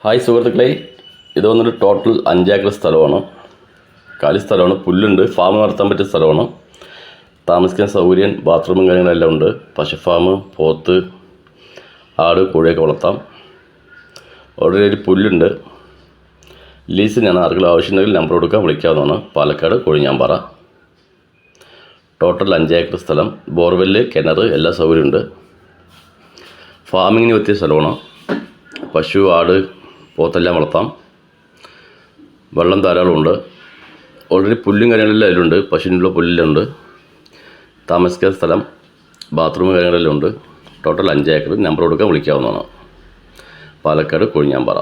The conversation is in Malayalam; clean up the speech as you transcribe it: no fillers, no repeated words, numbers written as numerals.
ഹായ് സുഹൃത്തുക്കളെ, ഇത് വന്നിട്ട് ടോട്ടൽ 5 ഏക്കർ സ്ഥലമാണ്. കാലി സ്ഥലമാണ്, പുല്ലുണ്ട്, ഫാം നടത്താൻ പറ്റിയ സ്ഥലമാണ്. താമസിക്കാൻ സൗകര്യം, ബാത്റൂമും കാര്യങ്ങളെല്ലാം ഉണ്ട്. പശു ഫാം, പോത്ത്, ആട്, കോഴിയൊക്കെ വളർത്താം. ഓൾറെഡി ഒരു പുല്ലുണ്ട്. ലീസിനാണ്. ആർക്കെങ്കിലും ആവശ്യമുണ്ടെങ്കിൽ നമ്പർ കൊടുക്കാൻ വിളിക്കാവുന്നതാണ്. പാലക്കാട് കൊഴിഞ്ഞാമ്പാറ. ടോട്ടൽ 5 ഏക്കർ സ്ഥലം, ബോർവെല്ല്, കിണർ, എല്ലാ സൗകര്യമുണ്ട്. ഫാമിങ്ങിന് പറ്റിയ സ്ഥലമാണ്. പശു, ആട്, പോത്തെല്ലാം വളർത്താം. വെള്ളം ധാരാളമുണ്ട്. ഓൾറെഡി പുല്ലും കാര്യങ്ങളെല്ലാം അതിലുണ്ട്. പശുവിനുള്ള പുല്ലുണ്ട്. താമസിക്കാൻ സ്ഥലം, ബാത്റൂം കാര്യങ്ങളെല്ലാം ഉണ്ട്. Total 5 acre. നമ്പർ കൊടുക്കാൻ വിളിക്കാവുന്നതാണ്. പാലക്കാട് കൊഴിഞ്ഞാമ്പാറ.